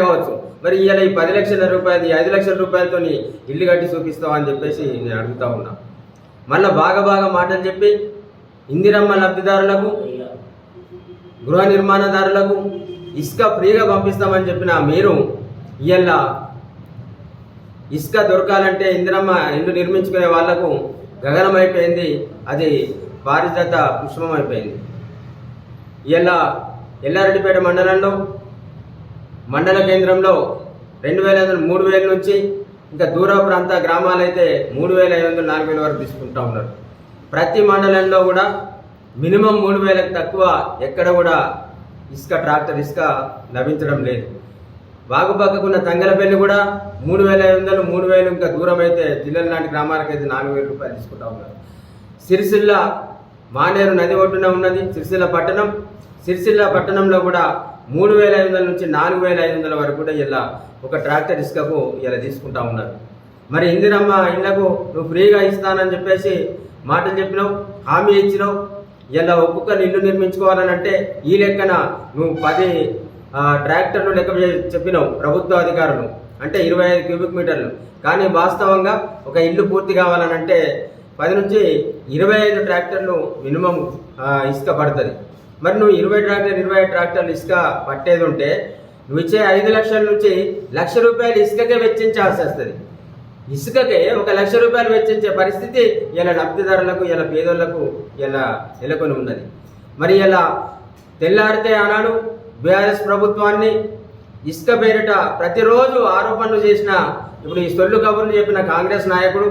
కావచ్చు, మరి ఇలా ఈ 10 లక్షల రూపాయలు, 5 లక్షల రూపాయలతో ఇల్లు కట్టి చూపిస్తావా అని చెప్పేసి నేను అడుగుతా ఉన్నా. మళ్ళీ బాగా మాటలు చెప్పి ఇందిరమ్మ లబ్ధిదారులకు, గృహ నిర్మాణదారులకు ఇసుక ఫ్రీగా పంపిస్తామని చెప్పిన మీరు ఇలా ఇసుక దొరకాలంటే ఇందిరమ్మ ఇల్లు నిర్మించుకునే వాళ్లకు గగనమైపోయింది, అది పారిజాత పుష్పం అయిపోయింది. ఇలా ఎల్లారెడ్డిపేట మండల కేంద్రంలో 2,500 3,000 నుంచి ఇంకా దూర ప్రాంత గ్రామాలైతే 3,500 4,000 వరకు తీసుకుంటా ఉన్నారు. ప్రతి మండలంలో కూడా మినిమం 3,000కు తక్కువ ఎక్కడ కూడా ట్రాక్టర్ ఇసుక లభించడం లేదు. వాగుపక్కకున్న తంగలపల్లి కూడా 3,500 3,000 ఇంకా దూరం అయితే జిల్లల లాంటి గ్రామాలకైతే 4,000 రూపాయలు తీసుకుంటా ఉన్నారు. సిరిసిల్ల మానేరు నది ఒడ్డున ఉన్నది సిరిసిల్ల పట్టణంలో కూడా 3,500 నుంచి 4,500 వరకు కూడా ఇలా ఒక ట్రాక్టర్ ఇసుకకు ఇలా తీసుకుంటా ఉన్నారు. మరి ఇందిరమ్మ ఇళ్లకు నువ్వు ఫ్రీగా ఇస్తానని చెప్పేసి మాటలు చెప్పినావు, హామీ ఇచ్చినావు. ఇలా ఒక్కొక్కరు ఇల్లు నిర్మించుకోవాలని అంటే ఈ లెక్కన నువ్వు 10 ట్రాక్టర్లు లెక్క చెప్పినావు ప్రభుత్వ అధికారులు, అంటే 25 క్యూబిక్ మీటర్లు. కానీ వాస్తవంగా ఒక ఇల్లు పూర్తి కావాలనంటే 10 నుంచి 25 ట్రాక్టర్లు మినిమం ఇసుక పడుతుంది. మరి నువ్వు 25 ట్రాక్టర్లు ఇసుక పట్టేది ఉంటే నువ్వు ఇచ్చే 5 లక్షల నుంచి 1,00,000 రూపాయలు ఇసుకకే వెచ్చించాల్సి వస్తుంది. ఇసుకకే 1,00,000 రూపాయలు వెచ్చించే పరిస్థితి ఇలా లబ్ధిదారులకు, ఇలా పేదోళ్లకు ఇలా నెలకొని ఉన్నది. మరి ఇలా తెల్లారితే ఆనాడు బీఆర్ఎస్ ప్రభుత్వాన్ని ఇసుక పేరిట ప్రతిరోజు ఆరోపణలు చేసిన, ఇప్పుడు ఈ సొల్లు కబుర్లు చెప్పిన కాంగ్రెస్ నాయకుడు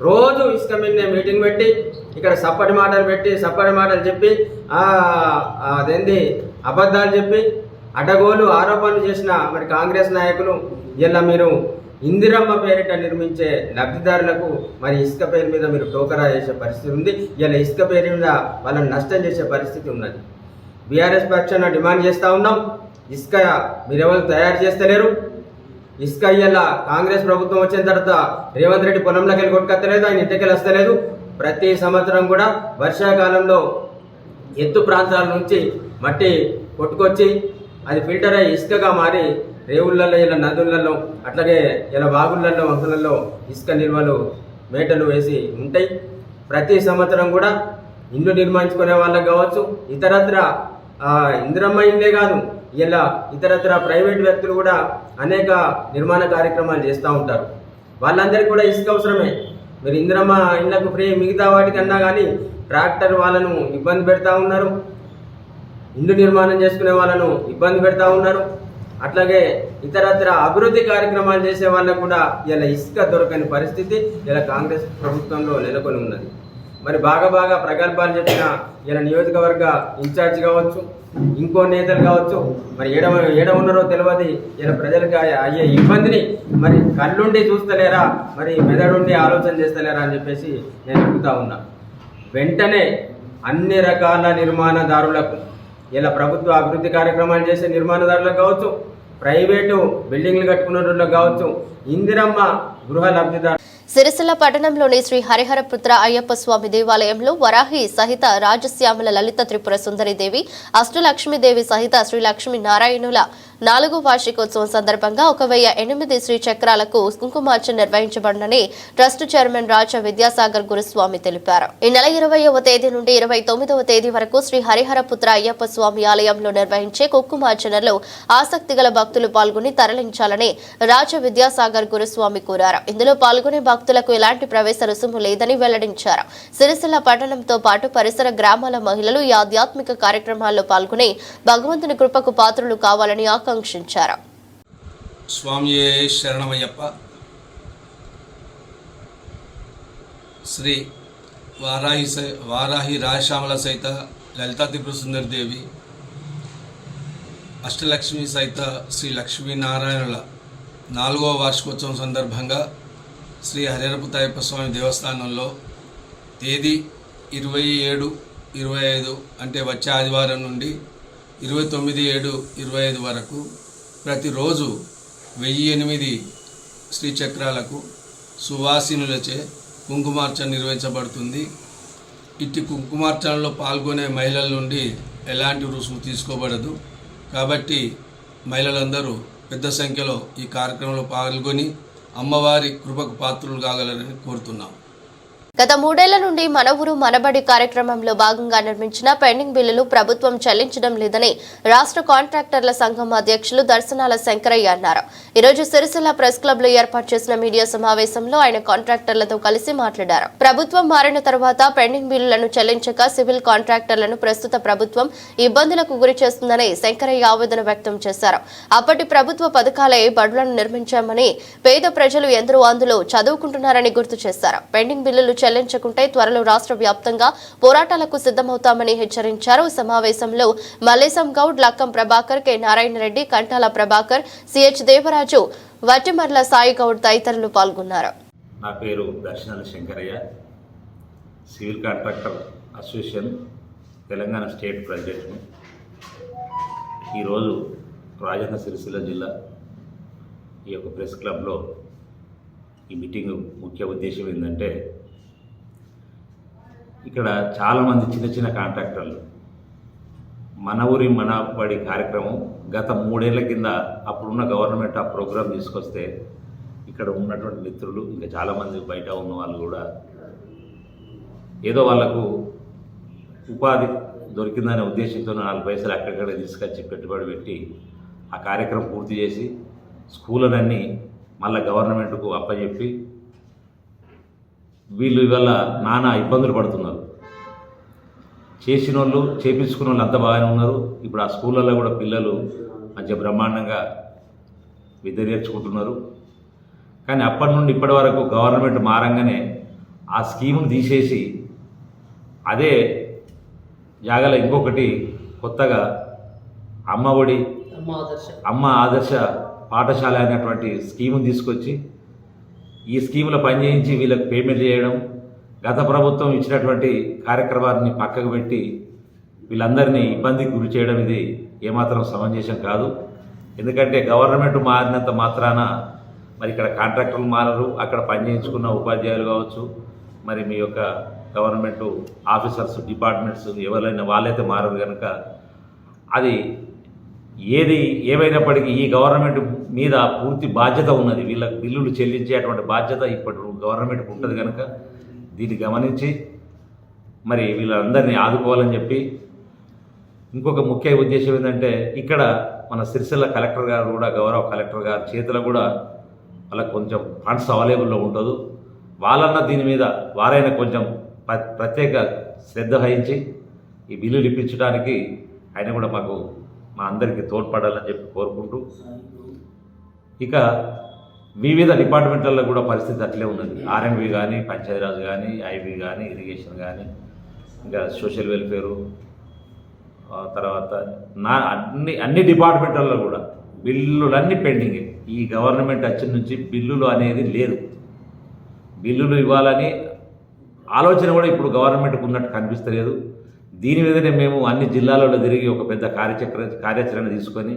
రోజు ఇసుక మీద మీటింగ్ పెట్టి ఇక్కడ సప్పటి మాటలు చెప్పి అదేంది అబద్ధాలు చెప్పి అడ్డగోలు ఆరోపణలు చేసిన మరి కాంగ్రెస్ నాయకులు ఇలా మీరు ఇందిరమ్మ పేరిట నిర్మించే లబ్ధిదారులకు మరి ఇసుక పేరు మీద మీరు టోకరా చేసే పరిస్థితి ఉంది. ఇలా ఇసుక పేరు మీద వాళ్ళని నష్టం చేసే పరిస్థితి ఉన్నది. బీఆర్ఎస్ పక్షాన డిమాండ్ చేస్తూ ఉన్నాం, ఇసుక మీరెవరు తయారు చేస్తలేరు. ఇసుక ఇలా కాంగ్రెస్ ప్రభుత్వం వచ్చిన తర్వాత రేవంత్ రెడ్డి పొలంలోకి వెళ్ళి కొట్టుకొస్తలేదు, ఆయన ఇంటికి వస్తలేదు. ప్రతి సంవత్సరం కూడా వర్షాకాలంలో ఎత్తు ప్రాంతాల నుంచి మట్టి కొట్టుకొచ్చి అది ఫిల్టర్ అయ్యి ఇసుకగా మారి రేవులలో, ఇలా నదులలో, అట్లాగే ఇలా వాగులలో, వంకలలో ఇసుక నిల్వలు మేటలు వేసి ఉంటాయి. ప్రతి సంవత్సరం కూడా ఇల్లు నిర్మించుకునే వాళ్ళకి కావచ్చు, ఇతరత్ర ఇందిరమ్మ ఇల్లే కాదు, ఇలా ఇతరత్ర ప్రైవేట్ వ్యక్తులు కూడా అనేక నిర్మాణ కార్యక్రమాలు చేస్తూ ఉంటారు. వాళ్ళందరికీ కూడా ఇసుక అవసరమే. మీరు ఇందిరమ్మ ఇళ్లకు ఫ్రీ, మిగతా వాటికన్నా కానీ ట్రాక్టర్ వాళ్ళను ఇబ్బంది పెడతా ఉన్నారు, ఇల్లు నిర్మాణం చేసుకునే వాళ్ళను ఇబ్బంది పెడతా ఉన్నారు. అట్లాగే ఇతరత్ర అభివృద్ధి కార్యక్రమాలు చేసే వాళ్ళకు కూడా ఇలా ఇసుక దొరకని పరిస్థితి ఇలా కాంగ్రెస్ ప్రభుత్వంలో నెలకొని ఉన్నది. మరి బాగా ప్రగల్భాలు చెప్పిన ఇలా నియోజకవర్గ ఇన్ఛార్జ్ కావచ్చు, ఇంకో నేతలు కావచ్చు, మరి ఏడ ఉన్నారో తెలియదు. ఇలా ప్రజలకు అయ్యే ఇబ్బందిని మరి కళ్ళుండి చూస్తలేరా, మరి మెదడుండి ఆలోచన చేస్తలేరా అని చెప్పేసి నేను అడుగుతా ఉన్నా. వెంటనే అన్ని రకాల నిర్మాణదారులకు, ఇలా ప్రభుత్వ అభివృద్ధి కార్యక్రమాలు చేసే నిర్మాణదారులకు కావచ్చు, ప్రైవేటు బిల్డింగ్లు కట్టుకున్న వాళ్ళకి కావచ్చు, ఇందిరమ్మ గృహ లబ్ధిదారు. సిరిసిల్ల పట్టణంలోని శ్రీ హరిహరపుత్ర అయ్యప్ప స్వామి దేవాలయంలో వరాహి సహిత రాజశ్యామల లలిత త్రిపుర సుందరిదేవి, అష్టలక్ష్మీదేవి సహిత శ్రీ లక్ష్మీ నారాయణుల 4వ వార్షికోత్సవం సందర్భంగా 1008 శ్రీ చక్రాలకు కుంకుమార్చన నిర్వహించబడునని ట్రస్ట్ చైర్మన్ రాజా విద్యాసాగర్ గురుస్వామి తెలిపారు. ఈ నెల 20వ తేదీ నుండి 29వ తేదీ వరకు శ్రీ హరిహరపుత్ర అయ్యప్ప స్వామి ఆలయంలో నిర్వహించే కుంకుమార్చనలో ఆసక్తి గల భక్తులు పాల్గొని తరలించాలని రాజా విద్యాసాగర్ గురుస్వామి కోరారు. ఇందులో పాల్గొనే భక్తులకు ఎలాంటి ప్రవేశ రుసుము లేదని వెల్లడించారు. సిరిసిల్ల పట్టణంతో పాటు పరిసర గ్రామాల మహిళలు ఈ ఆధ్యాత్మిక కార్యక్రమాల్లో పాల్గొని భగవంతుని కృపకు పాత్రులు కావాలని ఆకాంక్షించారు. స్వామియే శరణమయ్యప్ప. శ్రీ వారాహి రాజశ్యామల సహిత లలితా త్రిపుర సుందరిదేవి, అష్టలక్ష్మి సహిత శ్రీ లక్ష్మీనారాయణుల 4వ వార్షికోత్సవం సందర్భంగా శ్రీ హరిహరపుత్ర అయ్యప్ప స్వామి దేవస్థానంలో తేదీ 27-25 అంటే వచ్చే ఆదివారం నుండి 29/7/25 వరకు ప్రతిరోజు 1008 శ్రీచక్రాలకు సువాసినులచే కుంకుమార్చన నిర్వహించబడుతుంది. ఇట్టి కుంకుమార్చనలో పాల్గొనే మహిళల నుండి ఎలాంటి రుసుము తీసుకోబడదు. కాబట్టి మహిళలందరూ పెద్ద సంఖ్యలో ఈ కార్యక్రమంలో పాల్గొని అమ్మవారి కృపకు పాత్రులు కాగలరని కోరుతున్నాం. గత 3 ఏళ్ల నుండి మన ఊరు మనబడి కార్యక్రమంలో భాగంగా నిర్మించిన పెండింగ్ బిల్లులు ప్రభుత్వం చెల్లించడం లేదని రాష్ట్ర కాంట్రాక్టర్ల సంఘం అధ్యక్షులు దర్శనాల శంకరయ్య అన్నారు. ఈ రోజు సిరిసిల్ల ప్రెస్ క్లబ్ లో ఏర్పాటు చేసిన మీడియా సమావేశంలో ఆయన కాంట్రాక్టర్లతో కలిసి మాట్లాడారు. ప్రభుత్వం మారిన తర్వాత పెండింగ్ బిల్లులను చెల్లించక సివిల్ కాంట్రాక్టర్లను ప్రస్తుత ప్రభుత్వం ఇబ్బందులకు గురి చేస్తుందని శంకరయ్య ఆవేదన వ్యక్తం చేశారు. అప్పటి ప్రభుత్వ పథకాలే బడులను నిర్మించామని పేద ప్రజలు ఎందరో అందులో చదువుకుంటున్నారని గుర్తు చేశారు. పెండింగ్ బిల్లులు చెల్లించకుంటే త్వరలో రాష్ట్ర వ్యాప్తంగా పోరాటాలకు సిద్ధమవుతామని హెచ్చరించారు. సమావేశంలో మల్లేశం గౌడ్, లక్కం ప్రభాకర్, కె నారాయణ రెడ్డి, కంటాల ప్రభాకర్, సిహెచ్ దేవరాజు, వట్టిమర్ల సాయి గౌడ్ తదితరులు పాల్గొన్నారు. నా పేరు Darshanala Shankaraiah, civil contractor association Telangana state ప్రెసిడెంట్ను. ఈరోజు రాజన్న సిరిసిల్ల జిల్లా ఈ యొక్క ప్రెస్ క్లబ్లో ఈ మీటింగ్ ముఖ్య ఉద్దేశం ఏంటంటే, ఇక్కడ చాలామంది చిన్న చిన్న కాంట్రాక్టర్లు మన ఊరి మనబడి కార్యక్రమం గత 3 ఏళ్ల కింద అప్పుడున్న గవర్నమెంట్ ఆ ప్రోగ్రాం తీసుకొస్తే ఇక్కడ ఉన్నటువంటి మిత్రులు ఇంకా చాలామంది బయట ఉన్న వాళ్ళు కూడా ఏదో వాళ్ళకు ఉపాధి దొరికిందనే ఉద్దేశంతో 4 పైసలు అక్కడిక్కడ తీసుకొచ్చి పెట్టుబడి పెట్టి ఆ కార్యక్రమం పూర్తి చేసి స్కూళ్ళనన్నీ మళ్ళీ గవర్నమెంట్కు అప్పచెప్పి వీళ్ళు ఇవాళ నానా ఇబ్బందులు పడుతున్నారు. చేసిన వాళ్ళు చేపించుకున్న వాళ్ళు అంతా బాగానే ఉన్నారు. ఇప్పుడు ఆ స్కూళ్ళల్లో కూడా పిల్లలు మంచిగా బ్రహ్మాండంగా విద్య నేర్చుకుంటున్నారు. కానీ అప్పటి నుండి ఇప్పటి వరకు గవర్నమెంట్ మారంగానే ఆ స్కీమును తీసేసి అదే జాగాలో ఇంకొకటి కొత్తగా అమ్మ ఆదర్శ పాఠశాల అనేటువంటి స్కీమును తీసుకొచ్చి ఈ స్కీములో పనిచేయించి వీళ్ళకి పేమెంట్ చేయడం, గత ప్రభుత్వం ఇచ్చినటువంటి కార్యక్రమాన్ని పక్కకు పెట్టి వీళ్ళందరినీ ఇబ్బందికి గురి చేయడం ఇది ఏమాత్రం సమంజసం కాదు. ఎందుకంటే గవర్నమెంట్ మారినంత మాత్రాన మరి ఇక్కడ కాంట్రాక్టర్లు మారరు, అక్కడ పనిచేయించుకున్న ఉపాధ్యాయులు కావచ్చు, మరి మీ యొక్క గవర్నమెంట్ ఆఫీసర్స్, డిపార్ట్మెంట్స్ ఎవరైనా వాళ్ళైతే మారరు కనుక అది ఏమైనప్పటికీ ఈ గవర్నమెంట్ మీద పూర్తి బాధ్యత ఉన్నది. వీళ్ళకి బిల్లులు చెల్లించేటువంటి బాధ్యత ఇప్పటి గవర్నమెంట్కి ఉంటుంది కనుక దీన్ని గమనించి మరి వీళ్ళందరినీ ఆదుకోవాలని చెప్పి, ఇంకొక ముఖ్య ఉద్దేశం ఏంటంటే, ఇక్కడ మన సిరిసిల్ల కలెక్టర్ గారు కూడా, గౌరవ కలెక్టర్ గారి చేతిలో కూడా వాళ్ళకి కొంచెం ఫండ్స్ అవైలబుల్లో ఉంటుంది. వాళ్ళన్న దీని మీద వారైనా కొంచెం ప్రత్యేక శ్రద్ధ వహించి ఈ బిల్లులు ఇప్పించడానికి ఆయన కూడా మా అందరికీ తోడ్పడాలని చెప్పి కోరుకుంటూ, ఇక వివిధ డిపార్ట్మెంట్లలో కూడా పరిస్థితి అట్లే ఉన్నది. ఆర్ఎండ్బి కానీ, పంచాయతీరాజ్ కానీ, ఐబీ కానీ, ఇరిగేషన్ కానీ, ఇంకా సోషల్ వెల్ఫేరు, తర్వాత అన్ని డిపార్ట్మెంట్లలో కూడా బిల్లులన్నీ పెండింగే. ఈ గవర్నమెంట్ వచ్చిన నుంచి బిల్లులు అనేది లేదు. బిల్లులు ఇవ్వాలని ఆలోచన కూడా ఇప్పుడు గవర్నమెంట్కి ఉన్నట్టు కనిపిస్తలేదు. దీని మీదనే మేము అన్ని జిల్లాలలో తిరిగి ఒక పెద్ద కార్యాచరణ తీసుకొని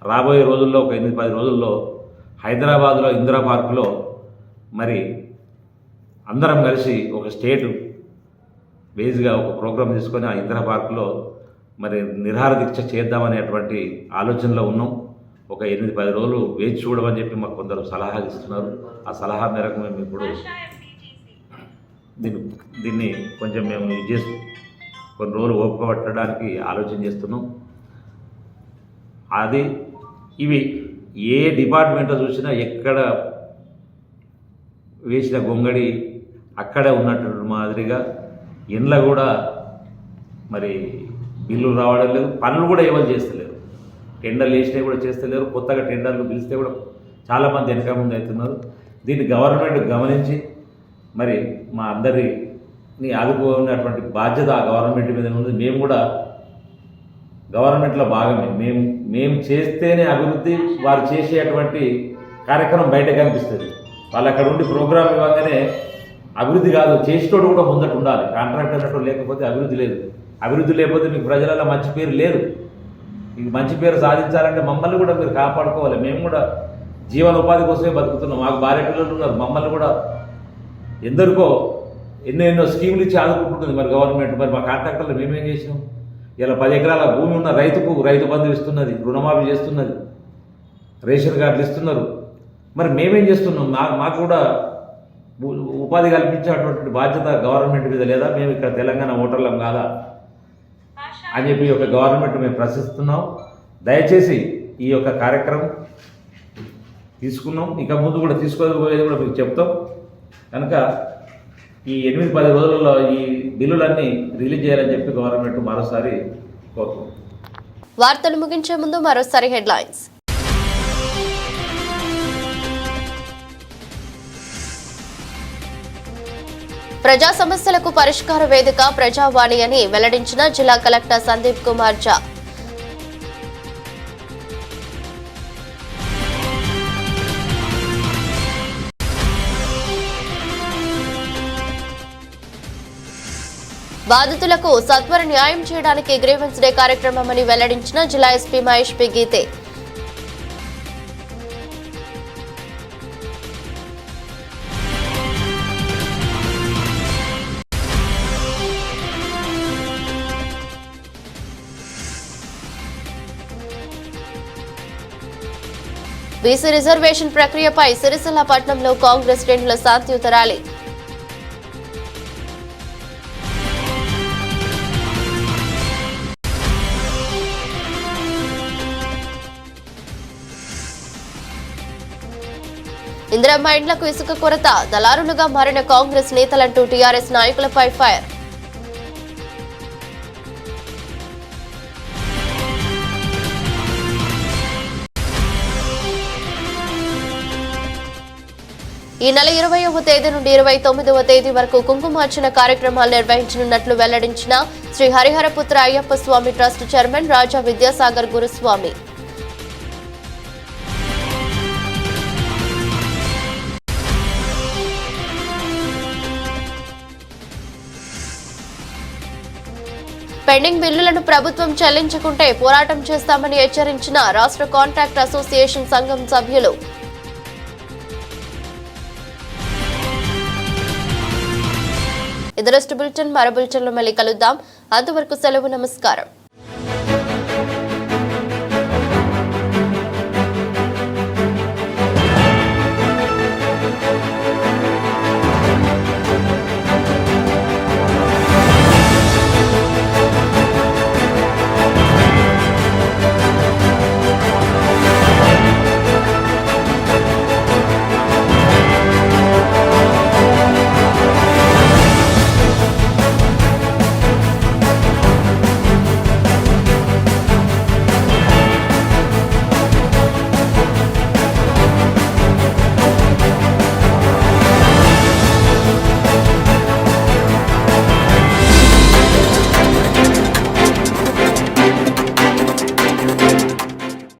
రాబోయే రోజుల్లో ఒక 8-10 రోజుల్లో హైదరాబాద్లో ఇందిరా పార్కులో మరి అందరం కలిసి ఒక స్టేట్ బేస్గా ఒక ప్రోగ్రాం తీసుకొని ఆ ఇందిరా పార్కులో మరి నిరాహార దీక్ష చేద్దామనేటువంటి ఆలోచనలో ఉన్నాం. ఒక 8-10 రోజులు వేచి చూడమని చెప్పి మాకు కొందరు సలహాలు ఇస్తున్నారు. ఆ సలహా మేరకు మేము ఇప్పుడు దీన్ని కొంచెం మేము చేసి కొన్ని రోజులు ఓపిక పట్టడానికి ఆలోచన చేస్తున్నాం. ఇవి ఏ డిపార్ట్మెంట్లో చూసినా ఎక్కడ వేసిన గొంగడి అక్కడే ఉన్నట్టు మాదిరిగా ఇండ్ల కూడా మరి బిల్లులు రావడం లేదు, పనులు కూడా ఎవరు చేస్తలేరు. టెండర్లు వేసినవి కూడా చేస్తలేరు, కొత్తగా టెండర్లు పిలిస్తే కూడా చాలామంది వెనక ముందు అవుతున్నారు. దీన్ని గవర్నమెంట్ గమనించి మరి మా అందరినీ ఆదుకోనటువంటి బాధ్యత ఆ గవర్నమెంట్ మీద ఉంది. మేము కూడా గవర్నమెంట్లో భాగమే. మేము చేస్తేనే అభివృద్ధి, వారు చేసేటువంటి కార్యక్రమం బయట కనిపిస్తుంది. వాళ్ళు అక్కడ ఉండి ప్రోగ్రాం ఇవ్వగానే అభివృద్ధి కాదు, చేసేటోడు కూడా ముందట ఉండాలి. కాంట్రాక్టర్ అన్నట్టు లేకపోతే అభివృద్ధి లేదు. అభివృద్ధి లేకపోతే మీకు ప్రజలలో మంచి పేరు లేదు. మీకు మంచి పేరు సాధించాలంటే మమ్మల్ని కూడా మీరు కాపాడుకోవాలి. మేము కూడా జీవనోపాధి కోసమే బతుకుతున్నాం. మాకు భార్య పిల్లలు ఉన్నారు. మమ్మల్ని కూడా ఎందరికో ఎన్నో స్కీములు ఇచ్చి ఆదుకుంటుంది మరి గవర్నమెంట్. మరి మా కాంట్రాక్టర్లు మేమేం చేసినాం? ఇలా 10 ఎకరాల భూమి ఉన్న రైతుకు రైతు బంధు ఇస్తున్నది, రుణమాఫీ చేస్తున్నది, రేషన్ కార్డులు ఇస్తున్నారు. మరి మేమేం చేస్తున్నాం? మాకు కూడా ఉపాధి కల్పించేటువంటి బాధ్యత గవర్నమెంట్ మీద లేదా? మేము ఇక్కడ తెలంగాణ ఓటర్లం కాదా అని చెప్పి ఒక గవర్నమెంట్ మేము ప్రశ్నిస్తున్నాం. దయచేసి ఈ యొక్క కార్యక్రమం తీసుకున్నాం, ఇక ముందు కూడా తీసుకోకపోయేది కూడా మీకు చెప్తాం. కనుక ఈ 8-10 రోజులలో ఈ బిల్లులన్నీ రిలీజ్ చేయాలని చెప్పి గవర్నమెంట్ మరోసారి కోరుతున్నాం. వార్తలు ముగించే ముందు మరోసారి హెడ్లైన్స్. ప్రజా సమస్యలకు పరిష్కార వేదిక ప్రజావాణి అని వెల్లడించిన జిల్లా కలెక్టర్ సందీప్ కుమార్ ఝా. బాధితులకు సత్వర న్యాయం చేయడానికి గ్రీవెన్స్ డే కార్యక్రమమని వెల్లడించిన జిల్లా ఎస్పీ మహేష్ పి గీతే. బీసీ రిజర్వేషన్ ప్రక్రియపై సిరిసిల్ల పట్టణంలో కాంగ్రెస్ శ్రేణుల శాంతియుత ర్యాలీ. ఇందిరమ్మ ఇండ్లకు ఇసుక కొరత, దళారులుగా మారిన కాంగ్రెస్ నేతలంటూ టీఆర్ఎస్ నాయకులపై ఫైర్. ఈ నెల 20వ తేదీ నుండి 29వ తేదీ వరకు కుంకుమార్చన కార్యక్రమాలు నిర్వహించనున్నట్లు వెల్లడించిన శ్రీ హరిహరపుత్ర అయ్యప్ప స్వామి ట్రస్ట్ చైర్మన్ రాజా విద్యాసాగర్ గురుస్వామి. పెండింగ్ బిల్లులను ప్రభుత్వం చెల్లించకుంటే పోరాటం చేస్తామని హెచ్చరించిన రాష్ట్ర కాంట్రాక్ట్ అసోసియేషన్ సంఘం సభ్యులు. ఇది బులెటిన్. మరో బులెటిన్లో మళ్ళీ కలుద్దాం. అంతవరకు సెలవు. నమస్కారం.